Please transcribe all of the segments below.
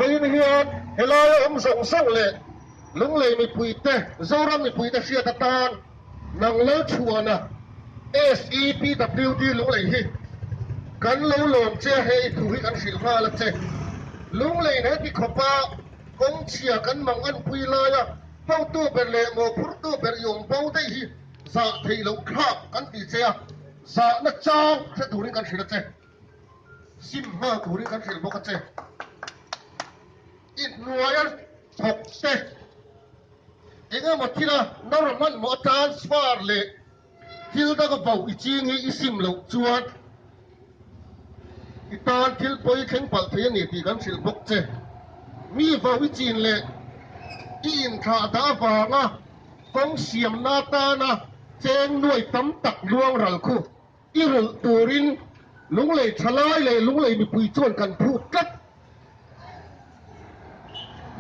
bên hiền hello ông rộng sâu lệ lũng lệ mi bùi tê dâu ra mi bùi tê xia tạt tan nang lỡ chùa nè SEPWD lũng lệ hi kan lâu lồn che hay thu hi kan xịt hoa là che lũng lệ này thì khó pa công chia kan mang ăn bùi la ya hậu tu bền lệ mồ phút tu bền yong bao đây hi sa thấy lâu khap kan ti che sa na chang sẽ thu hi kan xịt che sim ma thu hi kan xịt bốc che ít nuôi học tê anh mà khi nào nó là mất một transfer lệ thiếu đó có vào ý chí nghĩ ý sim lâu chuột ít tan thiếu bồi khen bảo thế này thì gắn sự bốc tê mi vào ý chí lệ in thả đá vàng à công xiêm na ta na chèn nuôi tắm tặc luang rải khu ý rử tù rin lúng lệ thà lai lệ lúng lệ bị bùi chuồn cần phụ cắt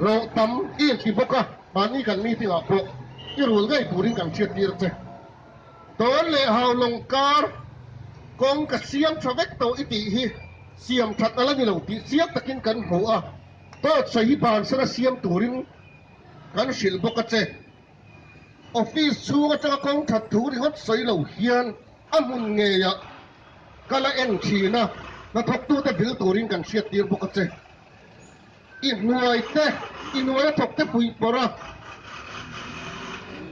lo tam in ti boka bani kan mi ti apo i rul gai turing kan chet dir che ton le haw long kar kong ka siam thavek to iti hi siam that ala ni lo ti siam takin kan ho a to sahi ban sara siam turin kan sil boka che office chu ga cha kong that thu ri hot soi lo hian amun nge ya kala en thina na thok tu te bil turin kan chet dir boka che inuai thok te pui pora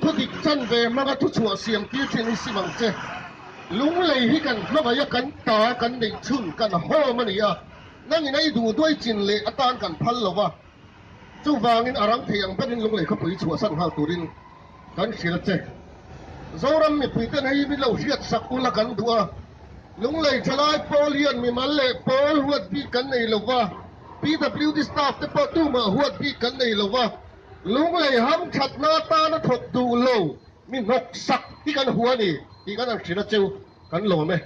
thu dik chan ve ma ga thu chua siam ti chen si mang che lung lei hi kan lo ga ya kan ta kan nei chun kan ho ma ni ya nang nei du doi chin le atan kan phal lo wa chu wangin arang theiang panin lung lei kha pui chua san ha turin kan sil che zoram mi pui te nei mi lo hiat sak ula kan duwa lung lei chalai polian mi mal le pol huat bi kan nei lo wa PWD staff te pa tu ma huat bi kan nei lo wa lung lei ham that na ta na thok du lo mi nok sak ti kan huwa ni ti kan ang sira cheu kan lo me